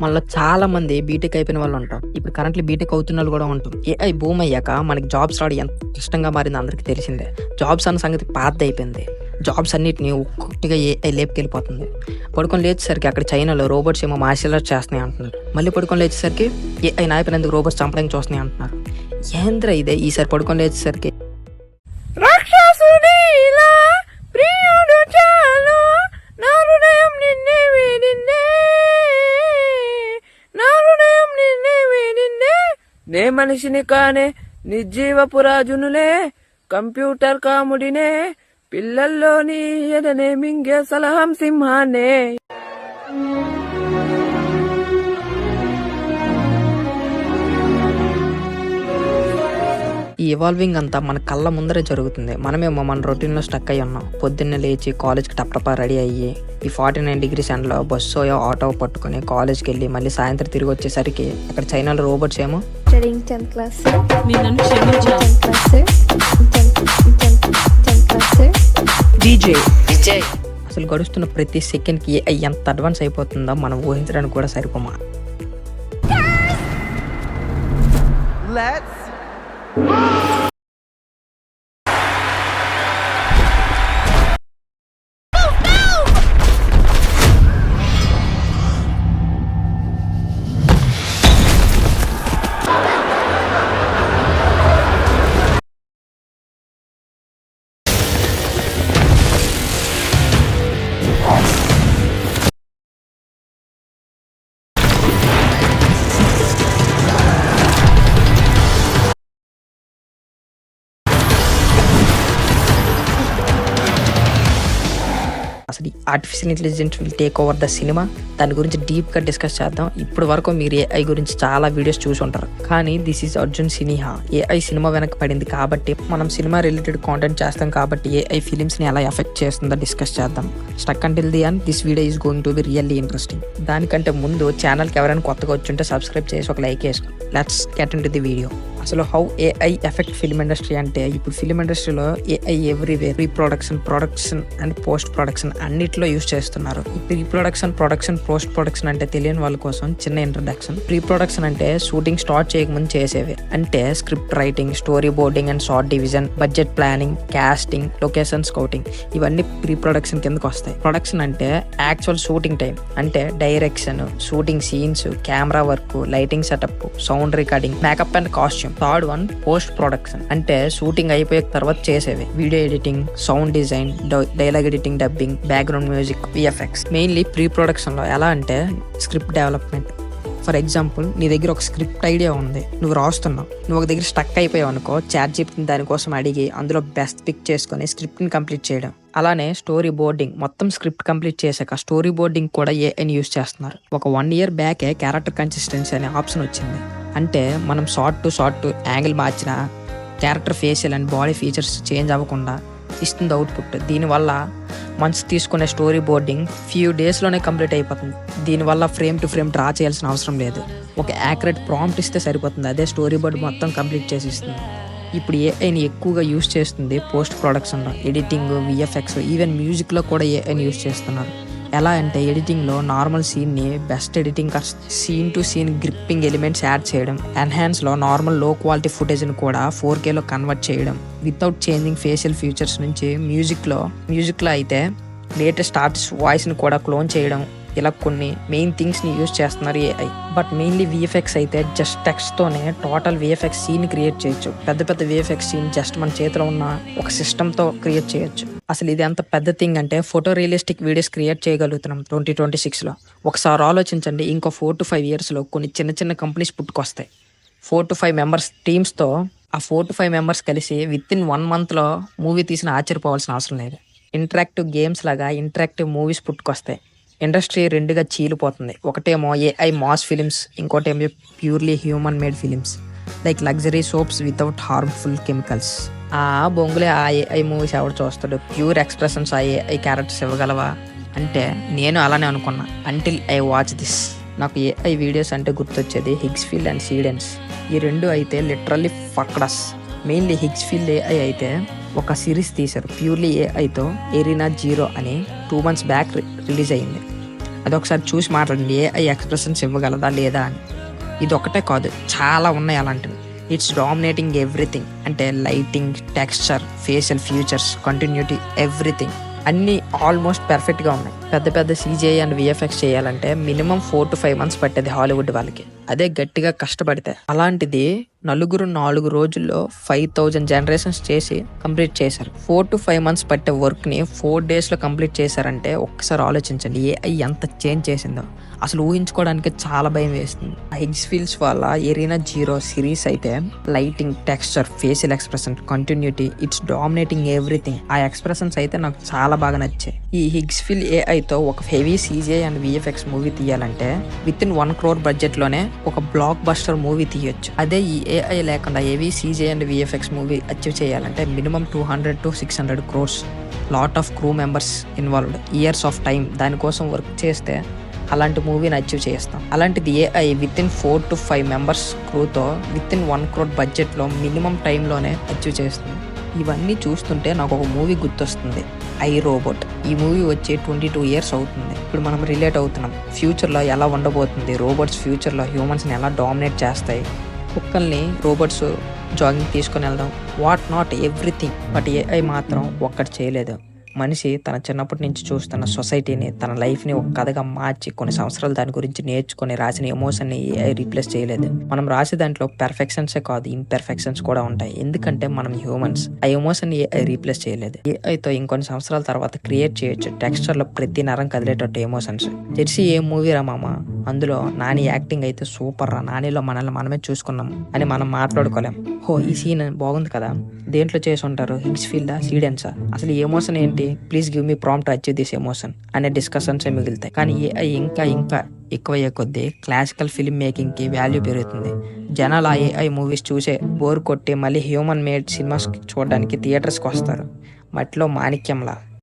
మనలో చాలా మంది బీటెక్ అయిపోయిన వాళ్ళు ఉంటాం. ఇప్పుడు కరెంట్లీ బీటెక్ అవుతున్న వాళ్ళు కూడా ఉంటాం. ఏఐ బూమ్ అయ్యాక మనకి జాబ్స్ రావడం ఎంత కష్టంగా మారింది అందరికీ తెలిసిందే. జాబ్స్ అన్న సంగతి పాతదైపోయింది. జాబ్స్ అన్నిటిని ఒక్కొక్కటిగా ఏఐ లేపుకెళ్ళిపోతుంది. పడుకొని లేచేసరికి అక్కడ చైనాలో రోబోట్స్ ఏమో మార్షల్ ఆర్ట్స్ చేస్తున్నాయి అంటున్నారు. మళ్ళీ పడుకొని లేచేసరికి ఏఐ నాయకునందుకు రోబోట్స్ చంపడానికి చూస్తున్నాయి అంటున్నారు. ఏంద్ర ఇదే ఈసారి పడుకొని లేచేసరికి రాక్షసుడిలా ప్రియుడు చాలు నా హృదయం నిన్నే వేడిందే నా హృదయం నిన్నే వేడిందే నే మనిషిని కానే నిర్జీవపు రాజునులే కంప్యూటర్ కాముడినే పిల్లల్లోని ఎదనే మింగే సలహం సింహానే. ఈ ఇవాల్వింగ్ అంతా మన కళ్ళ ముందరే జరుగుతుంది. మనమేమో మన రొటీన్లో స్టక్ అయ్యి ఉన్నాం. పొద్దున్నే లేచి కాలేజ్కి టప్టపా రెడీ అయ్యి ఈ 49 degrees ఎండలో బస్సో ఆటో పట్టుకుని కాలేజ్కి వెళ్ళి మళ్ళీ సాయంత్రం తిరిగి వచ్చేసరికి అక్కడ చైనాలో రోబోట్స్ ఏమో టెన్త్ క్లాస్ అసలు గడుస్తున్న ప్రతి సెకండ్కి ఏఐ ఎంత అడ్వాన్స్ అయిపోతుందో మనం ఊహించడానికి కూడా సరిపోమా. అసలు artificial intelligence will take over the cinema. దాని గురించి డీప్గా డిస్కస్ చేద్దాం. ఇప్పుడు వరకు మీరు ఏఐ గురించి చాలా వీడియోస్ చూసి ఉంటారు, కానీ this is Arjun Sinha. AI cinema వెనక పడింది కాబట్టి మనం సినిమా రిలేటెడ్ కాంటెంట్ చేస్తాం కాబట్టి ఏఐ ఫిలిమ్స్ని ఎలా ఎఫెక్ట్ చేస్తుందో డిస్కస్ చేద్దాం. Stuck until the and this video is going to be really interesting. దానికంటే ముందు ఛానల్కి ఎవరైనా కొత్తగా వచ్చుంటే సబ్స్క్రైబ్ చేసి ఒక లైక్ వేసుకో. Let's get into the video. అసలు how AI effect film industry అంటే, ఇప్పుడు ఫిల్మ్ ఇండస్ట్రీలో AI everywhere production and post production అన్నిట్లో యూస్ చేస్తున్నారు. ఈ ప్రీ ప్రొడక్షన్ పోస్ట్ ప్రొడక్షన్ అంటే తెలియని వాళ్ళ కోసం చిన్న ఇంట్రడక్షన్. ప్రీ ప్రొడక్షన్ అంటే షూటింగ్ స్టార్ట్ చేయకముందు చేసేవి. అంటే script writing, storyboarding and shot division, budget planning, casting, location scouting, ఇవన్నీ ప్రీ ప్రొడక్షన్ కిందకి వస్తాయి. ప్రొడక్షన్ అంటే యాక్చువల్ షూటింగ్ టైం, అంటే direction, shooting scenes, camera work, lighting setup, sound recording, makeup and costume. Third one post production, అంటే షూటింగ్ అయిపోయిన తర్వాత చేసేవి. Video editing, sound design, dialogue editing, dubbing, background music, VFX. Mainly pre production లో ఎలా అంటే script development. For example, నీ దగ్గర ఒక స్క్రిప్ట్ ఐడియా ఉంది, నువ్వు రాస్తున్నావు, నువ్వు ఒక దగ్గర స్టక్ అయిపోయావు అనుకో, ChatGPT దానికోసం అడిగి అందులో బెస్ట్ పిక్ చేసుకుని స్క్రిప్ట్ని కంప్లీట్ చేయడం. అలానే స్టోరీ బోర్డింగ్, మొత్తం స్క్రిప్ట్ కంప్లీట్ చేశాక స్టోరీ బోర్డింగ్ కూడా ఏఐని యూస్ చేస్తున్నారు. ఒక 1 year బ్యాకే క్యారెక్టర్ కన్సిస్టెన్సీ అనే ఆప్షన్ వచ్చింది. అంటే మనం షార్ట్ టు యాంగిల్ మార్చిన character facial and body features change అవ్వకుండా ఇస్తుంది అవుట్పుట్. దీనివల్ల మంత్స్ తీసుకునే స్టోరీ బోర్డింగ్ ఫ్యూ డేస్లోనే కంప్లీట్ అయిపోతుంది. దీనివల్ల ఫ్రేమ్ టు ఫ్రేమ్ డ్రా చేయాల్సిన అవసరం లేదు. ఒక యాక్యురేట్ ప్రాంప్ట్ ఇస్తే సరిపోతుంది, అదే స్టోరీ బోర్డ్ మొత్తం కంప్లీట్ చేసి ఇస్తుంది. ఇప్పుడు ఏఐని ఎక్కువగా యూస్ చేస్తుంది పోస్ట్ ప్రొడక్షన్లో, ఎడిటింగ్, విఎఫ్ఎక్స్, ఈవెన్ మ్యూజిక్లో కూడా ఏఐని యూస్ చేస్తున్నారు. ఎలా అంటే ఎడిటింగ్లో నార్మల్ సీన్ని best editing scene to scene gripping elements add చేయడం, ఎన్హాన్స్లో నార్మల్ లో క్వాలిటీ ఫుటేజ్ని కూడా 4Kలో కన్వర్ట్ చేయడం వితౌట్ చేంజింగ్ ఫేషియల్ ఫీచర్స్ నుంచి. మ్యూజిక్లో అయితే లేటెస్ట్ ఆర్టిస్ట్ వాయిస్ని కూడా క్లోన్ చేయడం. ఇలా కొన్ని మెయిన్ థింగ్స్ని యూజ్ చేస్తున్నారు ఏఐ. బట్ మెయిన్లీ విఎఫ్ఎక్స్ అయితే జస్ట్ టెక్స్ట్తోనే టోటల్ విఎఫ్ఎక్స్ సీన్ క్రియేట్ చేయొచ్చు. పెద్ద విఎఫ్ఎక్స్ సీన్ జస్ట్ మన చేతిలో ఉన్న ఒక సిస్టమ్తో క్రియేట్ చేయొచ్చు. అసలు ఇది ఎంత పెద్ద థింగ్ అంటే ఫోటో రియలిస్టిక్ వీడియోస్ క్రియేట్ చేయగలుగుతున్నాం 2026లో. ఒకసారి ఆలోచించండి, ఇంకో 4 to 5 yearsలో కొన్ని చిన్న కంపెనీస్ పుట్టుకొస్తాయి. 4 to 5 members టీమ్స్తో. ఆ 4 to 5 members కలిసి వితిన్ 1 monthలో మూవీ తీసిన ఆశ్చర్యపోవాల్సిన అవసరం లేదు. ఇంటరాక్టివ్ గేమ్స్ లాగా ఇంటరాక్టివ్ మూవీస్ పుట్టుకొస్తాయి. ఇండస్ట్రీ 2గా చీలిపోతుంది. ఒకటేమో ఏఐ మాస్ ఫిలిమ్స్, ఇంకోటేమో purely human made films like luxury soaps without harmful chemicals. ఆ బొంగులే ఆ ఏఐ మూవీస్ ఎవడు చూస్తాడు? ప్యూర్ ఎక్స్ప్రెషన్స్ ఆ ఏఐ క్యారెక్టర్స్ ఇవ్వగలవా అంటే నేను అలానే అనుకున్నా అంటిల్ ఐ వాచ్ దిస్. నాకు ఏఐ వీడియోస్ అంటే గుర్తొచ్చేది హిగ్స్ఫీల్డ్ అండ్ సీడెన్స్. ఈ రెండు అయితే లిటరల్లీ ఫక్డస్. మెయిన్లీ హిగ్స్ఫీల్డ్ ఏఐ అయితే ఒక సిరీస్ తీశారు ప్యూర్లీ ఏఐతో, ఎరీనా 0 అని 2 months బ్యాక్ రిలీజ్ అయింది. అదొకసారి చూసి మాట్లాడండి, ఏఐ ఎక్స్ప్రెషన్స్ ఇవ్వగలదా లేదా అని. ఇది ఒకటే కాదు, చాలా ఉన్నాయి అలాంటివి. ఇట్స్ డామినేటింగ్ ఎవ్రీథింగ్, అంటే lighting, texture, facial features, continuity, everything అన్నీ ఆల్మోస్ట్ పర్ఫెక్ట్గా ఉన్నాయి. పెద్ద పెద్ద CGI అండ్ VFX చేయాలంటే మినిమం 4 to 5 months పట్టేది హాలీవుడ్ వాళ్ళకి, అదే గట్టిగా కష్టపడితే. అలాంటిది 4 రోజుల్లో 5000 జనరేషన్స్ చేసి కంప్లీట్ చేశారు. 4 to 5 months పట్టే వర్క్ని 4 daysలో కంప్లీట్ చేశారంటే ఒక్కసారి ఆలోచించండి ఏఐ ఎంత చేంజ్ చేసిందో. అసలు ఊహించుకోవడానికి చాలా భయం వేస్తుంది. హిగ్స్ఫీల్డ్స్ వాళ్ళ ఎరీనా జీరో సిరీస్ అయితే lighting, texture, facial expression, continuity, it's dominating everything. ఆ ఎక్స్ప్రెషన్స్ అయితే నాకు చాలా బాగా నచ్చాయి. ఈ హిగ్స్ఫీల్డ్ ఏఐతో ఒక heavy CGI and VFX movie తీయాలంటే విత్ ఇన్ 1 crore బడ్జెట్లోనే ఒక బ్లాక్ బస్టర్ మూవీ తీయొచ్చు. అదే ఈ ఏఐ లేకుండా heavy CGI and VFX movie achieve చేయాలంటే minimum 200 to 600 crores, lot of crew members involved, years of time దానికోసం వర్క్ చేస్తే అలాంటి మూవీని అచీవ్ చేస్తాం. అలాంటిది AI within 4 to 5 members క్రూతో విత్ ఇన్ 1 crore బడ్జెట్లో మినిమం టైంలోనే అచీవ్ చేస్తుంది. ఇవన్నీ చూస్తుంటే నాకు ఒక మూవీ గుర్తొస్తుంది, ఐ రోబోట్. ఈ మూవీ వచ్చి 22 years అవుతుంది. ఇప్పుడు మనం రిలేట్ అవుతున్నాం ఫ్యూచర్లో ఎలా ఉండబోతుంది, రోబోట్స్ ఫ్యూచర్లో హ్యూమన్స్ని ఎలా డామినేట్ చేస్తాయి, కుక్కల్ని రోబోట్స్ జాగింగ్ తీసుకొని వెళ్దాం, what not everything. But AI మాత్రం ఒక్కటి చేయలేదు. మనిషి తన చిన్నప్పటి నుంచి చూస్తున్న సొసైటీని, తన లైఫ్ని ఒక కథగా మార్చి కొన్ని సంవత్సరాలు దాని గురించి నేర్చుకొని రాసిన ఎమోషన్ని ఏఐ రీప్లేస్ చేయలేదు. మనం రాసే దాంట్లో పెర్ఫెక్షన్సే కాదు, ఇంపెర్ఫెక్షన్స్ కూడా ఉంటాయి. ఎందుకంటే మనం హ్యూమన్స్. ఆ ఎమోషన్ని ఏఐ రీప్లేస్ చేయలేదు. ఏఐతో ఇంకొన్ని సంవత్సరాల తర్వాత క్రియేట్ చేయొచ్చు టెక్స్చర్లో ప్రతి నరం కదిలేటట్టు ఎమోషన్స్. జెర్సీ ఏ మూవీ రా మామ, అందులో నాని యాక్టింగ్ అయితే సూపర్ రా, నానిలో మనల్ని మనమే చూసుకున్నాం అని మనం మాట్లాడుకోలేం. హో ఈ సీన్ బాగుంది కదా, దేంట్లో చేసి ఉంటారు, హిగ్స్ఫీల్డా, సీడెన్సా, అసలు ఈ ఎమోషన్ ఏంటి, please give me prompt to achieve this emotion అనే డిస్కషన్సే మిగులుతాయి. కానీ ఏఐ ఇంకా ఎక్కువయ్యే కొద్దీ క్లాసికల్ ఫిల్మ్ మేకింగ్కి వాల్యూ పెరుగుతుంది. జనాలు ఆ ఏఐ మూవీస్ చూసే బోర్ కొట్టి మళ్ళీ హ్యూమన్ మేడ్ సినిమాస్ చూడడానికి థియేటర్స్కి వస్తారు. మట్టిలో మాణిక్యంలా.